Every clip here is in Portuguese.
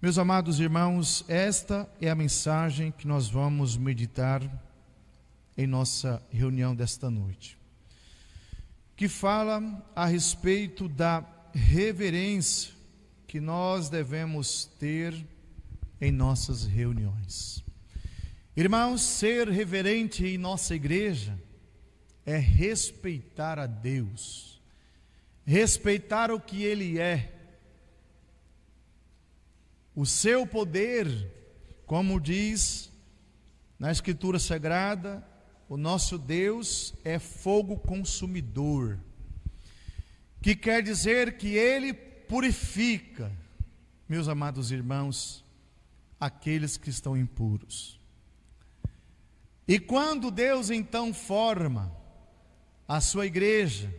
Meus amados irmãos, esta é a mensagem que nós vamos meditar em nossa reunião desta noite, que fala a respeito da reverência que nós devemos ter em nossas reuniões. Irmãos, ser reverente em nossa igreja é respeitar a Deus, respeitar o que Ele é, o seu poder, como diz na Escritura Sagrada, o nosso Deus é fogo consumidor, que quer dizer que Ele purifica, meus amados irmãos, aqueles que estão impuros. E quando Deus então forma a sua igreja,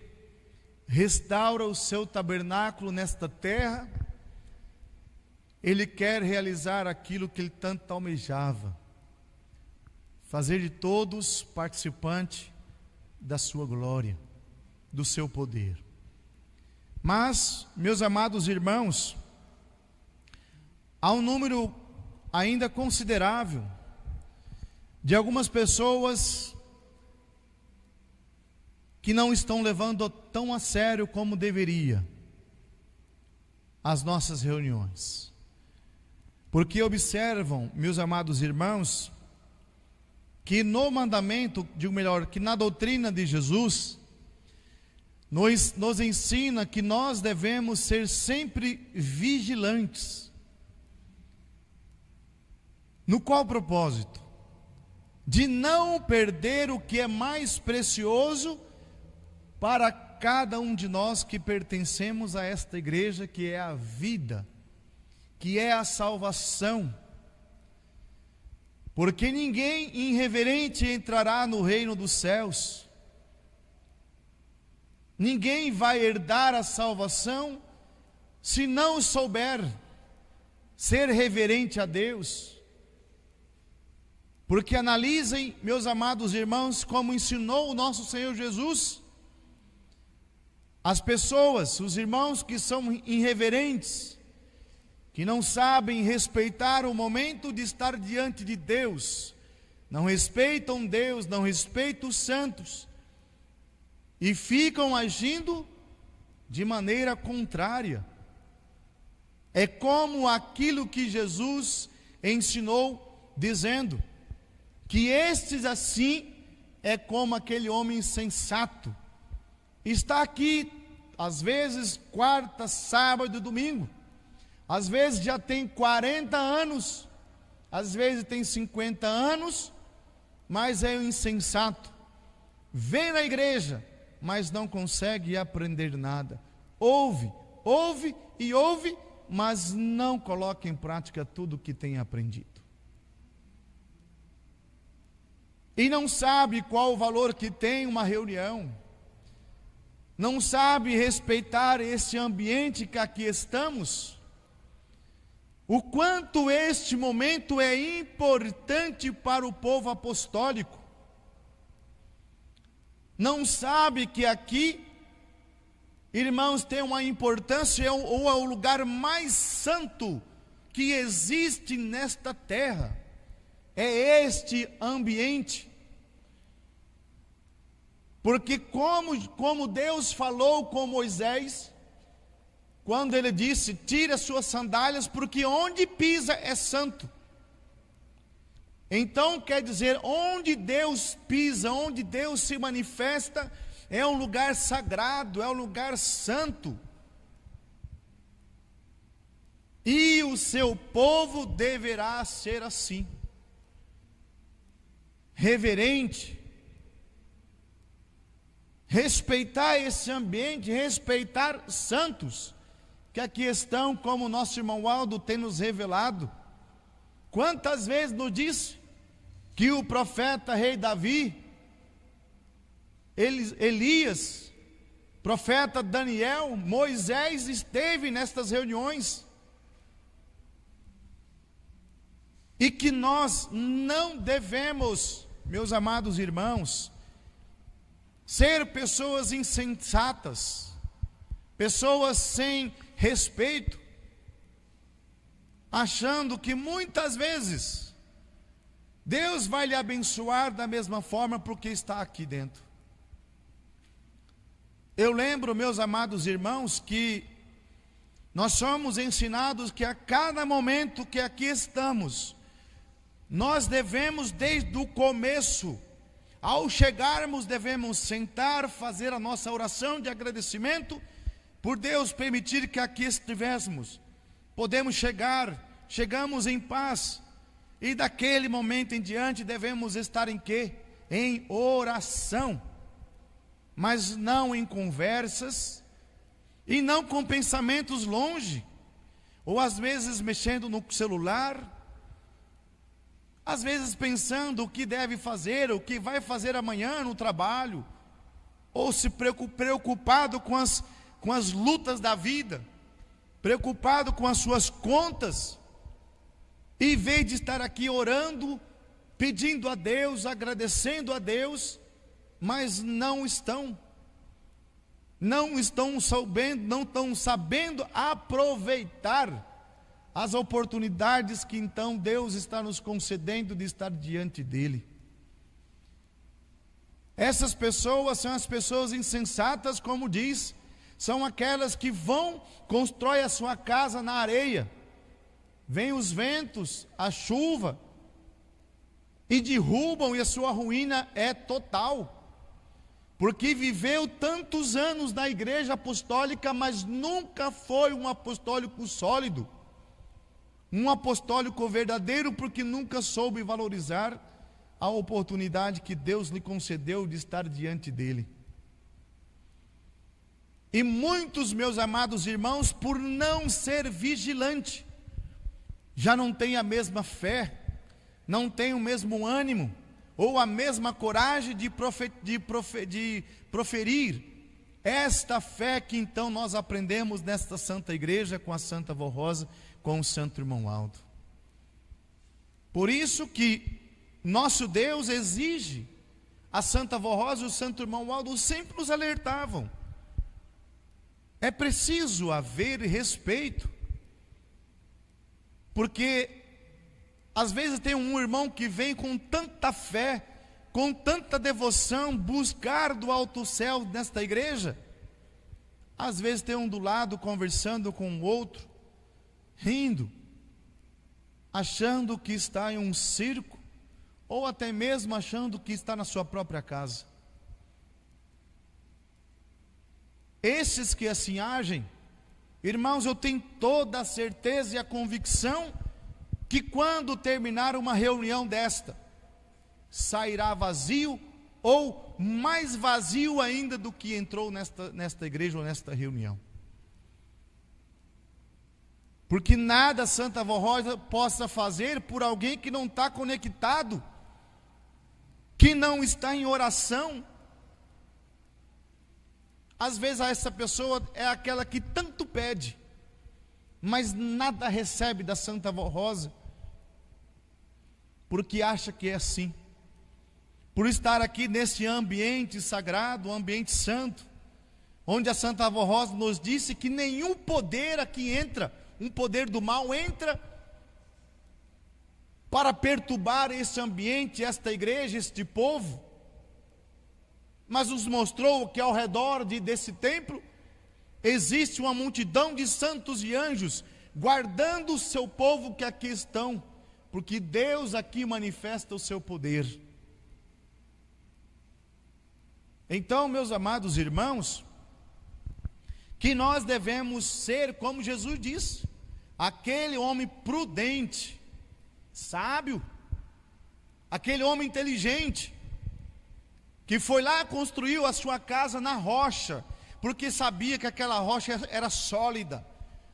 restaura o seu tabernáculo nesta terra, Ele quer realizar aquilo que Ele tanto almejava, fazer de todos participantes da sua glória, do seu poder. Mas, meus amados irmãos, há um número ainda considerável de algumas pessoas que não estão levando tão a sério como deveria as nossas reuniões. Porque observam, meus amados irmãos, que no mandamento, que na doutrina de Jesus, nos ensina que nós devemos ser sempre vigilantes. No qual propósito? De não perder o que é mais precioso para cada um de nós que pertencemos a esta igreja, que é a vida, que é a salvação. Porque ninguém irreverente entrará no reino dos céus. Ninguém vai herdar a salvação se não souber ser reverente a Deus. Porque analisem, meus amados irmãos, como ensinou o nosso Senhor Jesus. As pessoas, os irmãos que são irreverentes, que não sabem respeitar o momento de estar diante de Deus, não respeitam Deus, não respeitam os santos, e ficam agindo de maneira contrária. É como aquilo que Jesus ensinou, dizendo que estes assim é como aquele homem insensato. Está aqui, às vezes, quarta, sábado e domingo. Às vezes já tem 40 anos, às vezes tem 50 anos, mas é um insensato. Vem na igreja, mas não consegue aprender nada. Ouve, mas não coloca em prática tudo o que tem aprendido. E não sabe qual o valor que tem uma reunião. Não sabe respeitar esse ambiente que aqui estamos. O quanto este momento é importante para o povo apostólico. Não sabe que aqui, irmãos, tem uma importância, ou é o lugar mais santo que existe nesta terra. É este ambiente. Porque como Deus falou com Moisés, quando ele disse, tire as suas sandálias, porque onde pisa é santo. Então quer dizer, onde Deus pisa, onde Deus se manifesta, é um lugar sagrado, é um lugar santo. E o seu povo deverá ser assim, reverente, respeitar esse ambiente, respeitar santos, que aqui estão, como o nosso irmão Aldo tem nos revelado. Quantas vezes nos disse que o profeta rei Davi, Elias, profeta Daniel, Moisés esteve nestas reuniões. E que nós não devemos, meus amados irmãos, ser pessoas insensatas, pessoas sem respeito, achando que muitas vezes Deus vai lhe abençoar da mesma forma porque está aqui dentro. Eu lembro, meus amados irmãos, que nós somos ensinados que a cada momento que aqui estamos, nós devemos desde o começo, ao chegarmos, devemos sentar, fazer a nossa oração de agradecimento por Deus permitir que aqui estivéssemos. Podemos chegamos em paz, e daquele momento em diante devemos estar em quê? Em oração, mas não em conversas, e não com pensamentos longe, ou às vezes mexendo no celular, às vezes pensando o que deve fazer, o que vai fazer amanhã no trabalho, ou se preocupado com as lutas da vida, preocupado com as suas contas, em vez de estar aqui orando, pedindo a Deus, agradecendo a Deus, mas não estão sabendo aproveitar as oportunidades que então Deus está nos concedendo de estar diante dele. Essas pessoas são as pessoas insensatas, como diz, são aquelas que constroem a sua casa na areia, vêm os ventos, a chuva, e derrubam, e a sua ruína é total, porque viveu tantos anos na igreja apostólica, mas nunca foi um apostólico sólido, um apostólico verdadeiro, porque nunca soube valorizar a oportunidade que Deus lhe concedeu de estar diante dele. E muitos, meus amados irmãos, por não ser vigilante, já não tem a mesma fé, não tem o mesmo ânimo, ou a mesma coragem de proferir esta fé que então nós aprendemos nesta Santa Igreja, com a Santa Avó Rosa, com o Santo Irmão Aldo. Por isso que nosso Deus exige, a Santa Avó Rosa e o Santo Irmão Aldo sempre nos alertavam, é preciso haver respeito, porque às vezes tem um irmão que vem com tanta fé, com tanta devoção, buscar do alto céu nesta igreja, às vezes tem um do lado conversando com o outro, rindo, achando que está em um circo, ou até mesmo achando que está na sua própria casa. Esses que assim agem, irmãos, eu tenho toda a certeza e a convicção que quando terminar uma reunião desta, sairá vazio, ou mais vazio ainda do que entrou nesta igreja ou nesta reunião. Porque nada Santa Avó Rosa possa fazer por alguém que não está conectado, que não está em oração. Às vezes essa pessoa é aquela que tanto pede, mas nada recebe da Santa Avó Rosa, porque acha que é assim. Por estar aqui nesse ambiente sagrado, um ambiente santo, onde a Santa Avó Rosa nos disse que nenhum poder aqui entra, um poder do mal entra para perturbar esse ambiente, esta igreja, este povo, mas nos mostrou que ao redor desse templo existe uma multidão de santos e anjos guardando o seu povo que aqui estão, porque Deus aqui manifesta o seu poder. Então, meus amados irmãos, que nós devemos ser, como Jesus disse, aquele homem prudente, sábio, aquele homem inteligente, que foi lá e construiu a sua casa na rocha, porque sabia que aquela rocha era sólida,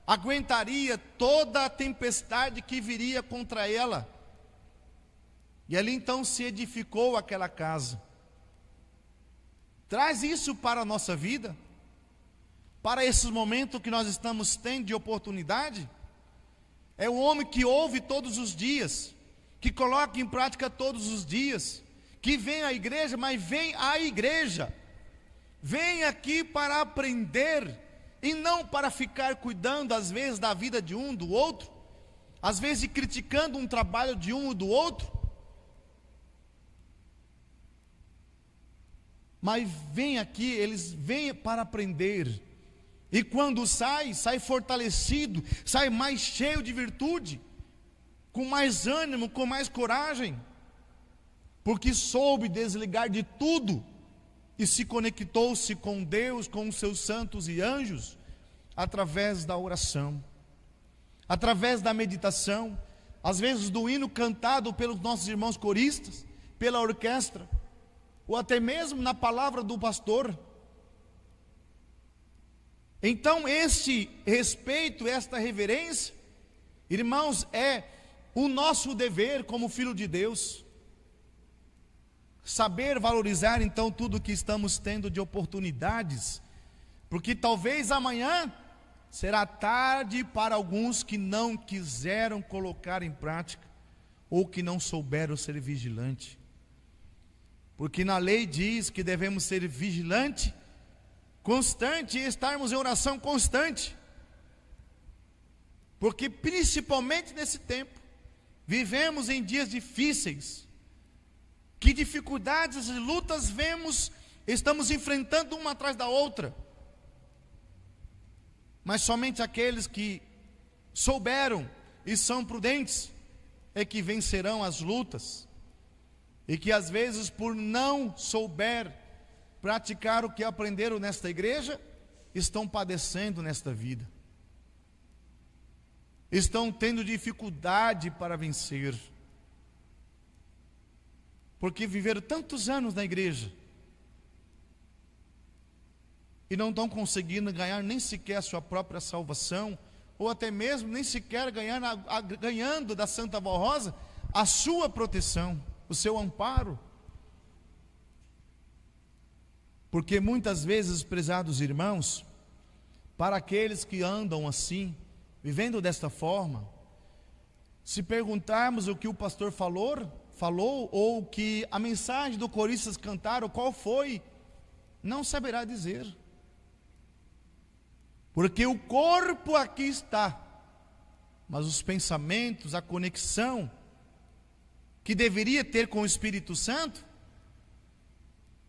aguentaria toda a tempestade que viria contra ela. E ali então se edificou aquela casa. Traz isso para a nossa vida, para esse momento que nós estamos tendo de oportunidade. É o homem que ouve todos os dias, que coloca em prática todos os dias, que vem à igreja, mas vem à igreja, vem aqui para aprender, e não para ficar cuidando às vezes da vida de um, do outro, às vezes criticando um trabalho de um ou do outro, mas vem aqui, eles vêm para aprender, e quando sai fortalecido, sai mais cheio de virtude, com mais ânimo, com mais coragem, porque soube desligar de tudo, e se conectou-se com Deus, com os seus santos e anjos, através da oração, através da meditação, às vezes do hino cantado pelos nossos irmãos coristas, pela orquestra, ou até mesmo na palavra do pastor. Então este respeito, esta reverência, irmãos, é o nosso dever como filho de Deus, saber valorizar então tudo que estamos tendo de oportunidades, porque talvez amanhã será tarde para alguns que não quiseram colocar em prática, ou que não souberam ser vigilante, porque na lei diz que devemos ser vigilante, constante, e estarmos em oração constante, porque principalmente nesse tempo, vivemos em dias difíceis, que dificuldades e lutas estamos enfrentando uma atrás da outra, mas somente aqueles que souberam e são prudentes é que vencerão as lutas, e que às vezes por não souber praticar o que aprenderam nesta igreja, estão padecendo nesta vida, estão tendo dificuldade para vencer, porque viveram tantos anos na igreja, e não estão conseguindo ganhar nem sequer a sua própria salvação, ou até mesmo nem sequer ganhando da Santa Avó Rosa a sua proteção, o seu amparo. Porque muitas vezes, prezados irmãos, para aqueles que andam assim, vivendo desta forma, se perguntarmos o que o pastor falou, ou que a mensagem do coristas cantaram, qual foi, não saberá dizer, porque o corpo aqui está, mas os pensamentos, a conexão que deveria ter com o Espírito Santo,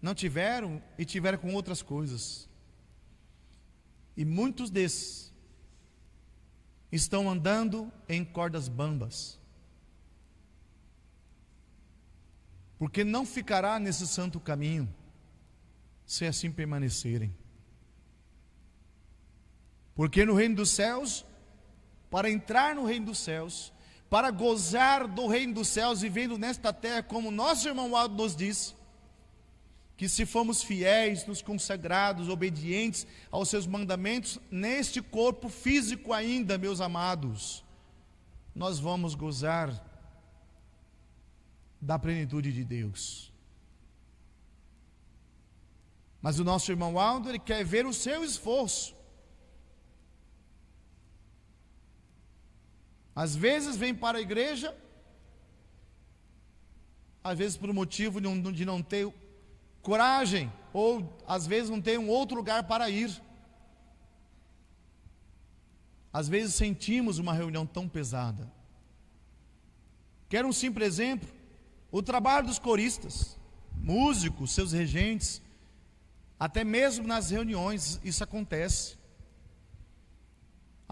não tiveram, e tiveram com outras coisas. E muitos desses estão andando em cordas bambas, porque não ficará nesse santo caminho, se assim permanecerem. Porque no reino dos céus, para entrar no reino dos céus, para gozar do reino dos céus, vivendo nesta terra, como nosso irmão Aldo nos disse, que se formos fiéis, nos consagrados, obedientes aos seus mandamentos, neste corpo físico ainda, meus amados, nós vamos gozar da plenitude de Deus. Mas o nosso irmão Aldo, ele quer ver o seu esforço. Às vezes vem para a igreja, às vezes por motivo de não ter coragem, ou às vezes não tem um outro lugar para ir. Às vezes sentimos uma reunião tão pesada. Quero um simples exemplo: o trabalho dos coristas, músicos, seus regentes, até mesmo nas reuniões isso acontece.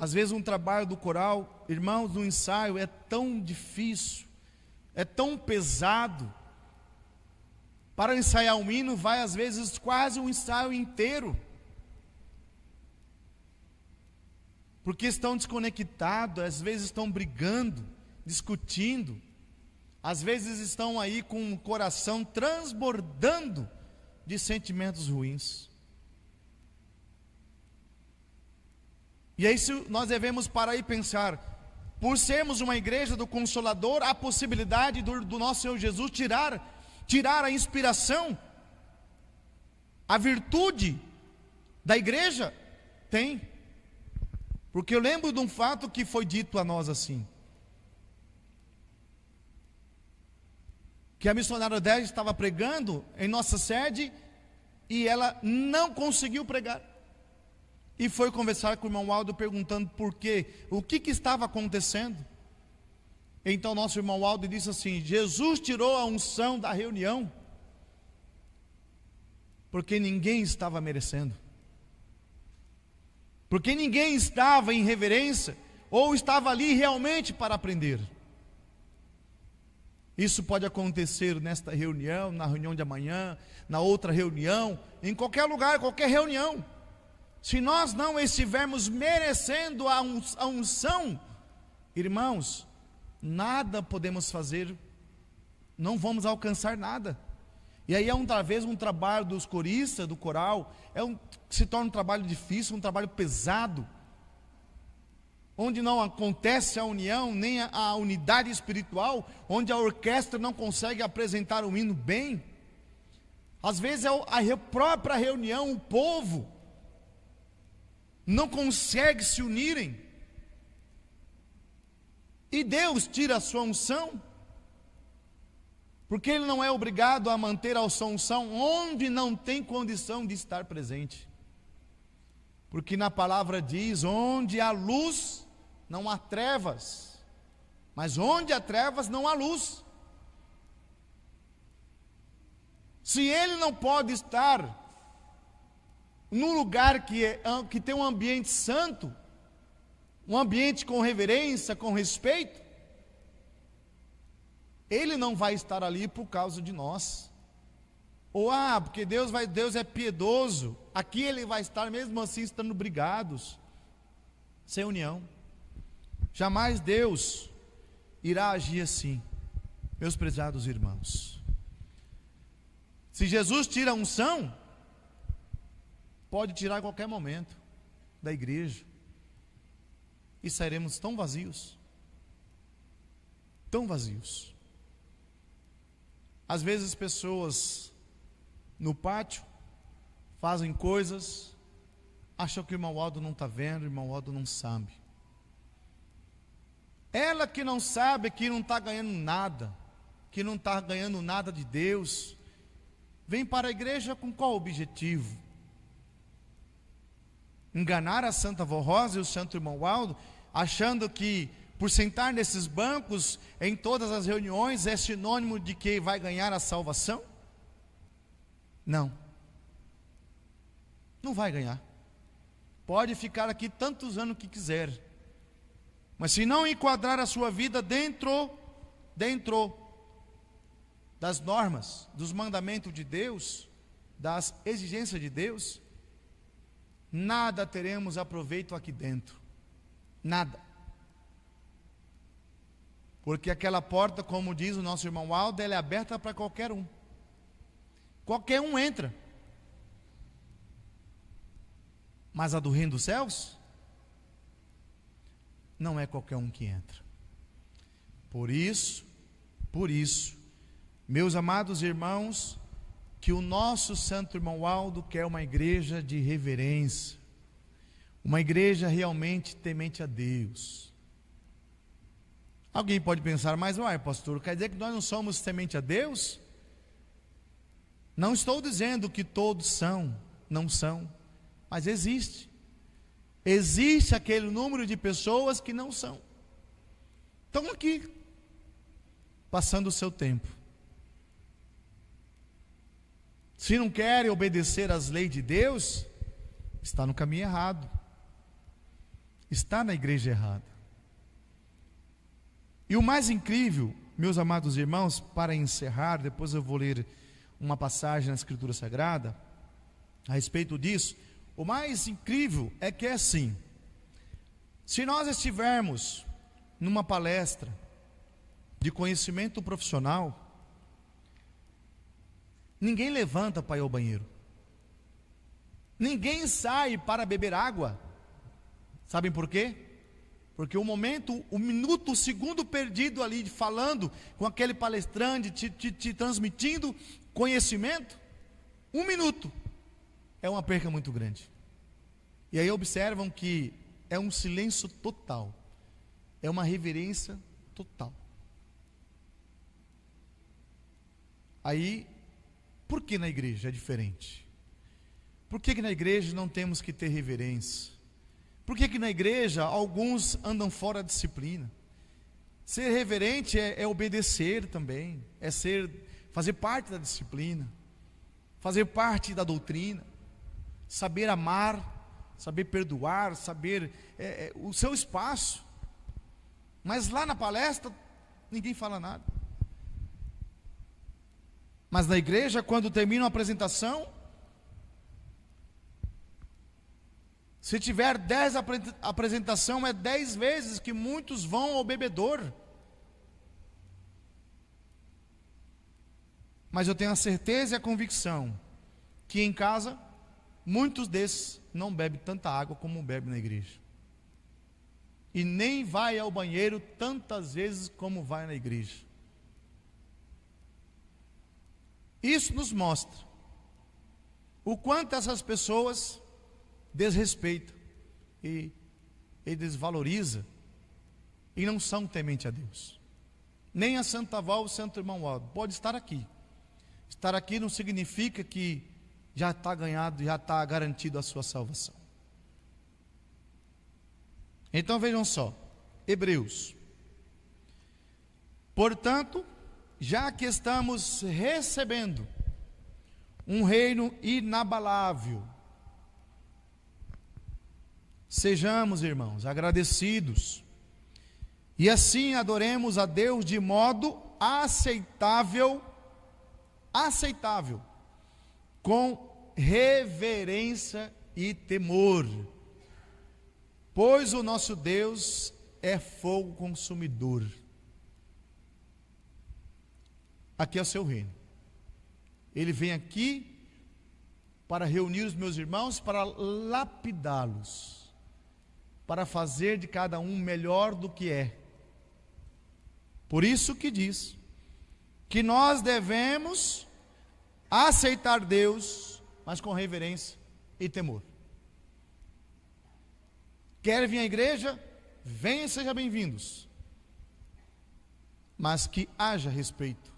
Às vezes um trabalho do coral, irmãos, no ensaio é tão difícil, é tão pesado. Para ensaiar um hino vai às vezes quase um ensaio inteiro, porque estão desconectados, às vezes estão brigando, discutindo, às vezes estão aí com o coração transbordando de sentimentos ruins. E aí nós devemos parar e pensar, por sermos uma igreja do Consolador, há possibilidade do nosso Senhor Jesus tirar a inspiração, a virtude da igreja? Tem. Porque eu lembro de um fato que foi dito a nós assim, que a missionária Odete estava pregando em nossa sede, e ela não conseguiu pregar, e foi conversar com o irmão Aldo perguntando por quê, o que estava acontecendo. Então nosso irmão Aldo disse assim: Jesus tirou a unção da reunião, porque ninguém estava merecendo, porque ninguém estava em reverência, ou estava ali realmente para aprender. Isso pode acontecer nesta reunião, na reunião de amanhã, na outra reunião, em qualquer lugar, qualquer reunião. Se nós não estivermos merecendo a unção, irmãos, nada podemos fazer, não vamos alcançar nada. E aí talvez um trabalho dos coristas, do coral, se torna um trabalho difícil, um trabalho pesado, onde não acontece a união, nem a unidade espiritual, onde a orquestra não consegue apresentar um hino bem. Às vezes a própria reunião, o povo não consegue se unirem, e Deus tira a sua unção, porque Ele não é obrigado a manter a sua unção onde não tem condição de estar presente. Porque na palavra diz: onde há luz, não há trevas, mas onde há trevas, não há luz. Se Ele não pode estar num lugar que tem um ambiente santo, um ambiente com reverência, com respeito, Ele não vai estar ali por causa de nós. Ou porque Deus é piedoso, aqui Ele vai estar mesmo assim estando brigados, sem união. Jamais Deus irá agir assim, meus prezados irmãos. Se Jesus tira a unção, pode tirar a qualquer momento da igreja, e sairemos tão vazios, tão vazios. Às vezes pessoas no pátio fazem coisas, acham que o irmão Aldo não está vendo, o irmão Aldo não sabe. Ela que não sabe, que não está ganhando nada, que não está ganhando nada de Deus, vem para a igreja com qual objetivo? Enganar a Santa Vó Rosa e o Santo Irmão Aldo, achando que por sentar nesses bancos em todas as reuniões é sinônimo de que vai ganhar a salvação? Não, não vai ganhar. Pode ficar aqui tantos anos que quiser, mas se não enquadrar a sua vida dentro das normas, dos mandamentos de Deus, das exigências de Deus, nada teremos aproveito aqui dentro, nada. Porque aquela porta, como diz o nosso irmão Aldo, ela é aberta para qualquer um. Qualquer um entra. Mas a do reino dos céus, não é qualquer um que entra. Por isso, meus amados irmãos, que o nosso santo irmão Aldo quer uma igreja de reverência, uma igreja realmente temente a Deus. Alguém pode pensar, mas pastor, quer dizer que nós não somos temente a Deus? Não estou dizendo que todos são, não são, mas existe aquele número de pessoas que não são, estão aqui, passando o seu tempo. Se não querem obedecer às leis de Deus, está no caminho errado, está na igreja errada. E o mais incrível, meus amados irmãos, para encerrar, depois eu vou ler uma passagem na Escritura Sagrada a respeito disso. O mais incrível é que é assim: se nós estivermos numa palestra de conhecimento profissional, ninguém levanta para ir ao banheiro, ninguém sai para beber água. Sabem por quê? Porque o minuto, o segundo perdido ali falando com aquele palestrante, te transmitindo conhecimento, 1 minuto é uma perca muito grande. E aí observam que é um silêncio total, é uma reverência total. Aí, por que na igreja é diferente? Por que na igreja não temos que ter reverência? Por que na igreja alguns andam fora da disciplina? Ser reverente é obedecer também, fazer parte da disciplina, fazer parte da doutrina, saber amar, saber perdoar, saber o seu espaço. Mas lá na palestra ninguém fala nada. Mas na igreja, quando termina uma apresentação, se tiver 10 apresentação, é 10 vezes que muitos vão ao bebedouro. Mas eu tenho a certeza e a convicção que em casa, muitos desses não bebem tanta água como bebem na igreja. E nem vai ao banheiro tantas vezes como vai na igreja. Isso nos mostra o quanto essas pessoas desrespeitam e desvalorizam e não são tementes a Deus. Nem a Santa Avó ou o Santo Irmão Aldo pode estar aqui. Estar aqui não significa que já está ganhado, já está garantido a sua salvação. Então vejam só, Hebreus. Portanto, já que estamos recebendo um reino inabalável, sejamos, irmãos, agradecidos, e assim adoremos a Deus de modo aceitável, com reverência e temor, pois o nosso Deus é fogo consumidor. Aqui é o seu reino. Ele vem aqui para reunir os meus irmãos, para lapidá-los, para fazer de cada um melhor do que é. Por isso que diz que nós devemos aceitar Deus, mas com reverência e temor. Quer vir à igreja? Venha e seja bem-vindos. Mas que haja respeito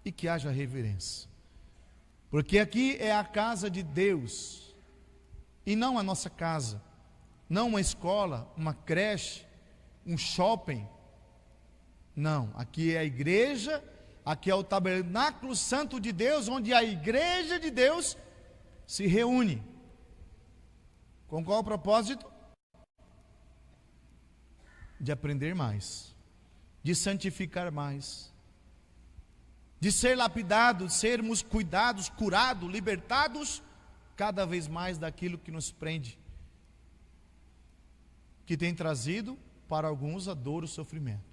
e que haja reverência. Porque aqui é a casa de Deus e não a nossa casa, não uma escola, uma creche, um shopping. Não, aqui é a igreja, aqui é o tabernáculo santo de Deus, onde a igreja de Deus se reúne. Com qual propósito? De aprender mais, de santificar mais, de ser lapidados, sermos cuidados, curados, libertados cada vez mais daquilo que nos prende, que tem trazido para alguns a dor, o sofrimento.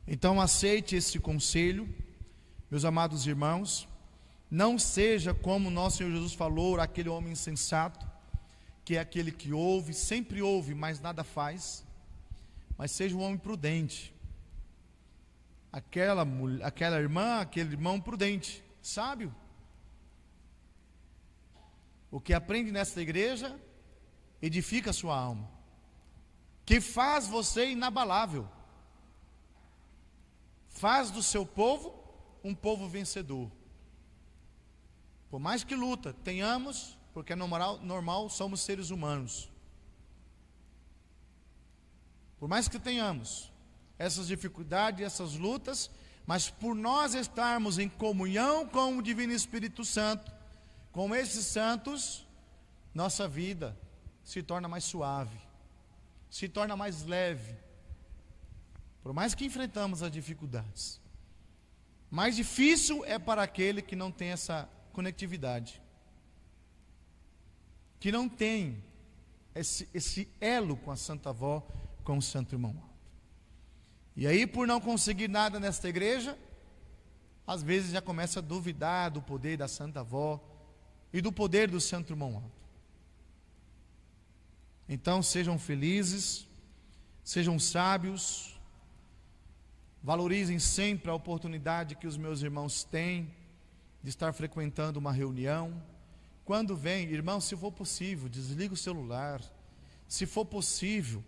Então aceite esse conselho, meus amados irmãos. Não seja como nosso Senhor Jesus falou, aquele homem insensato, que é aquele que ouve, sempre ouve, mas nada faz. Mas seja um homem prudente, aquela irmã, aquele irmão prudente, sábio. O que aprende nesta igreja edifica a sua alma, que faz você inabalável, faz do seu povo um povo vencedor. Por mais que luta tenhamos, porque é normal, somos seres humanos. Por mais que tenhamos essas dificuldades, essas lutas, mas por nós estarmos em comunhão com o Divino Espírito Santo, com esses santos, nossa vida se torna mais suave, se torna mais leve. Por mais que enfrentamos as dificuldades, mais difícil é para aquele que não tem essa conectividade, que não tem esse elo com a Santa Avó, com o Santo Irmão. E aí, por não conseguir nada nesta igreja, às vezes já começa a duvidar do poder da Santa Avó e do poder do Santo Irmão Alto. Então sejam felizes, sejam sábios, valorizem sempre a oportunidade que os meus irmãos têm de estar frequentando uma reunião. Quando vem, irmão, se for possível, desliga o celular. Se for possível,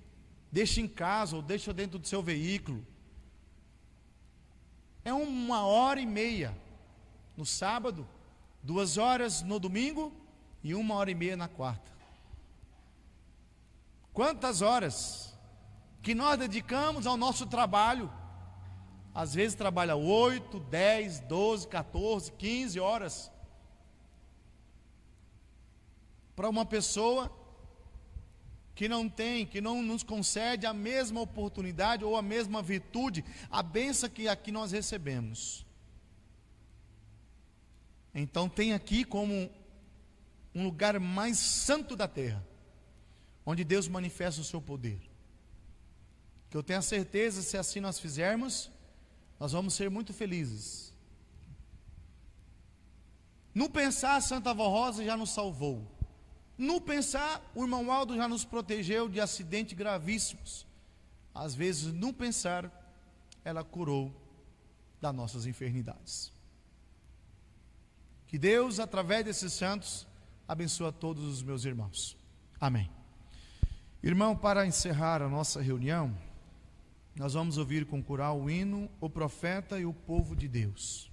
deixe em casa ou deixe dentro do seu veículo. É 1h30 no sábado, 2 horas no domingo e 1h30 na quarta. Quantas horas que nós dedicamos ao nosso trabalho. Às vezes trabalha 8, 10, 12, 14, 15 horas. Para uma pessoa que não tem, que não nos concede a mesma oportunidade ou a mesma virtude, a bênção que aqui nós recebemos. Então tem aqui como um lugar mais santo da terra, onde Deus manifesta o seu poder. Que eu tenho a certeza, se assim nós fizermos, nós vamos ser muito felizes. No pensar, a Santa Avó Rosa já nos salvou. No pensar, o irmão Aldo já nos protegeu de acidentes gravíssimos. Às vezes, no pensar, ela curou das nossas enfermidades. Que Deus, através desses santos, abençoe a todos os meus irmãos. Amém. Irmão, para encerrar a nossa reunião, nós vamos ouvir com coral o hino O Profeta e o Povo de Deus.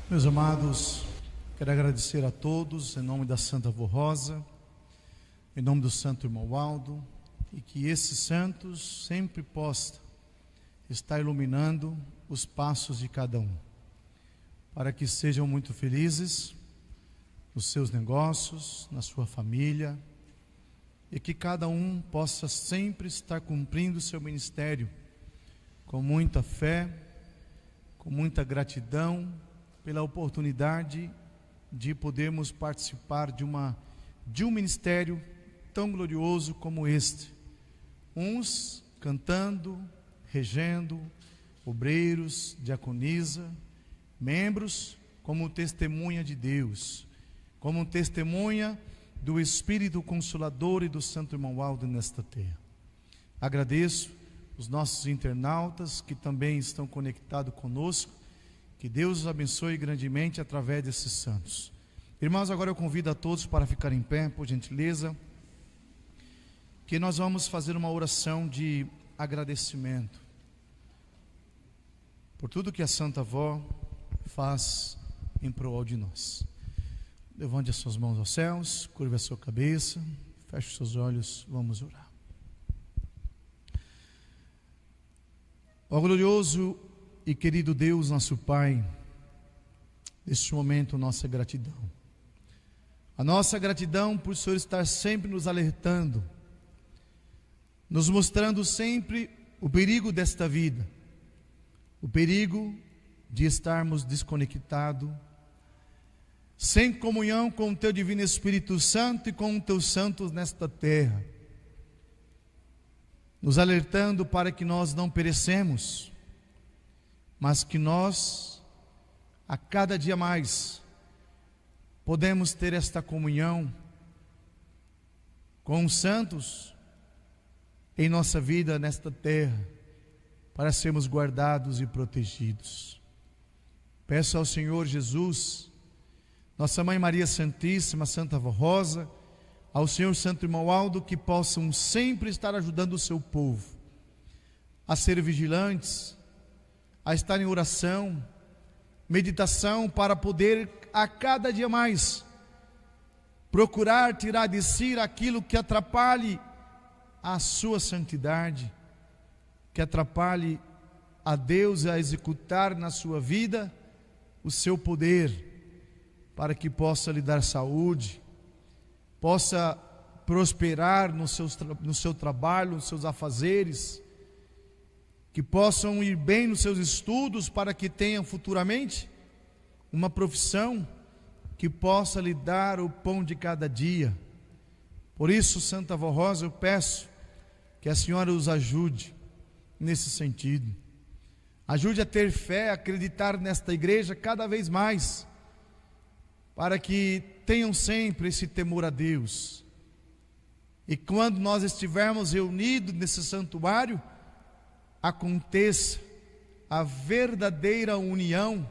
Meus amados, quero agradecer a todos em nome da Santa Avó Rosa, em nome do Santo Irmão Aldo, e que esses santos sempre possam estar iluminando os passos de cada um, para que sejam muito felizes nos seus negócios, na sua família, e que cada um possa sempre estar cumprindo o seu ministério com muita fé, com muita gratidão pela oportunidade de podermos participar de um ministério tão glorioso como este. Uns cantando, regendo, obreiros, diaconisa, membros, como testemunha de Deus, como testemunha do Espírito Consolador e do Santo Irmão Aldo nesta terra. Agradeço os nossos internautas que também estão conectados conosco. Que Deus os abençoe grandemente através desses santos. Irmãos, agora eu convido a todos para ficar em pé, por gentileza, que nós vamos fazer uma oração de agradecimento por tudo que a Santa Avó faz em prol de nós. Levante as suas mãos aos céus, curve a sua cabeça, feche os seus olhos, vamos orar. Ó glorioso e querido Deus, nosso Pai, neste momento nossa gratidão. A nossa gratidão por o Senhor estar sempre nos alertando, nos mostrando sempre o perigo desta vida, o perigo de estarmos desconectados, sem comunhão com o Teu Divino Espírito Santo e com os Teus santos nesta terra, nos alertando para que nós não perecemos, mas que nós, a cada dia mais, podemos ter esta comunhão com os santos em nossa vida nesta terra, para sermos guardados e protegidos. Peço ao Senhor Jesus, Nossa Mãe Maria Santíssima, Santa Avó Rosa, ao Senhor Santo Irmão Aldo, que possam sempre estar ajudando o seu povo a ser vigilantes, a estar em oração, meditação, para poder a cada dia mais procurar tirar de si aquilo que atrapalhe a sua santidade, que atrapalhe a Deus a executar na sua vida o seu poder, para que possa lhe dar saúde, possa prosperar no seu trabalho, nos seus afazeres, que possam ir bem nos seus estudos, para que tenham futuramente uma profissão que possa lhe dar o pão de cada dia. Por isso, Santa Avó Rosa, eu peço que a senhora os ajude nesse sentido. Ajude a ter fé, a acreditar nesta igreja cada vez mais, para que tenham sempre esse temor a Deus. E quando nós estivermos reunidos nesse santuário, aconteça a verdadeira união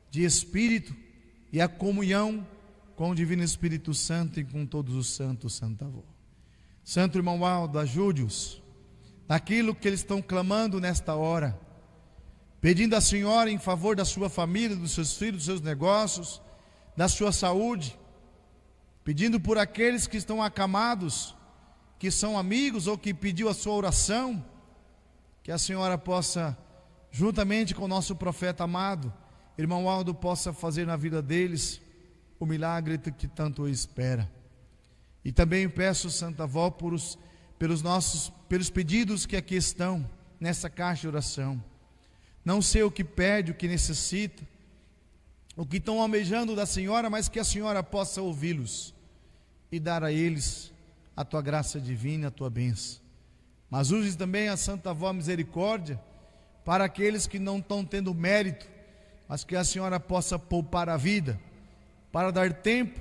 de espírito e a comunhão com o Divino Espírito Santo e com todos os santos, Santa Avó. Santo Irmão Aldo, ajude-os naquilo que eles estão clamando nesta hora, pedindo à Senhora em favor da sua família, dos seus filhos, dos seus negócios, da sua saúde, pedindo por aqueles que estão acamados, que são amigos ou que pediu a sua oração, que a Senhora possa, juntamente com o nosso profeta amado, Irmão Aldo, possa fazer na vida deles o milagre que tanto espera. E também peço, Santa Avó, pelos pedidos que aqui estão, nessa caixa de oração. Não sei o que pede, o que necessita, o que estão almejando da Senhora, mas que a Senhora possa ouvi-los e dar a eles a Tua graça divina, a Tua bênção. Mas use também a Santa Avó Misericórdia para aqueles que não estão tendo mérito, mas que a Senhora possa poupar a vida, para dar tempo,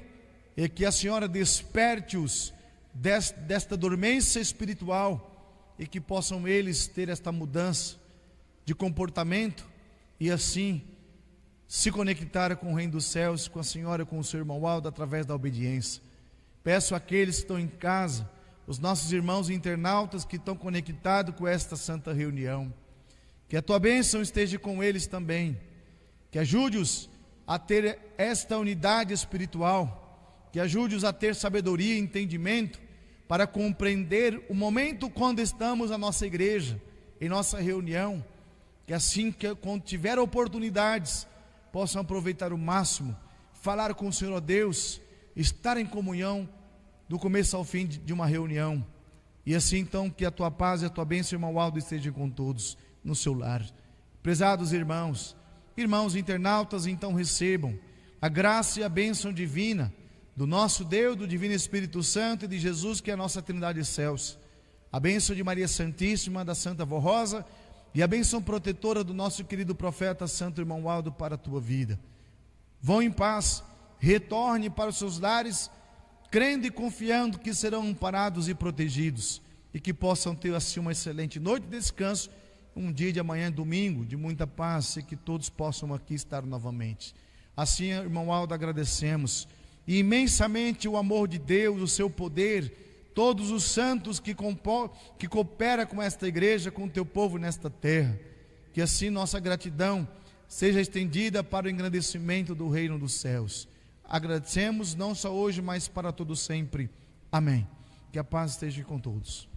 e que a Senhora desperte-os desta dormência espiritual, e que possam eles ter esta mudança de comportamento, e assim se conectar com o Reino dos Céus, com a Senhora, com o seu irmão Aldo, através da obediência. Peço àqueles que estão em casa, os nossos irmãos internautas que estão conectados com esta santa reunião, que a Tua bênção esteja com eles também, que ajude-os a ter esta unidade espiritual, que ajude-os a ter sabedoria e entendimento para compreender o momento quando estamos na nossa igreja, em nossa reunião, que assim que quando tiver oportunidades, possam aproveitar o máximo, falar com o Senhor, ó Deus, estar em comunhão do começo ao fim de uma reunião, e assim então que a tua paz e a tua bênção, irmão Aldo, estejam com todos no seu lar. Prezados irmãos internautas, então recebam a graça e a bênção divina do nosso Deus, do Divino Espírito Santo e de Jesus, que é a nossa Trindade Excelsa, a bênção de Maria Santíssima, da Santa Vó Rosa, e a bênção protetora do nosso querido profeta Santo Irmão Aldo para a tua vida. Vão em paz, retorne para os seus lares, crendo e confiando que serão amparados e protegidos, e que possam ter assim uma excelente noite de descanso, um dia de amanhã, domingo, de muita paz, e que todos possam aqui estar novamente. Assim, irmão Aldo, agradecemos e imensamente o amor de Deus, o seu poder, todos os santos que cooperam com esta igreja, com o teu povo nesta terra, que assim nossa gratidão seja estendida para o engrandecimento do reino dos céus. Agradecemos não só hoje, mas para todo sempre. Amém. Que a paz esteja com todos.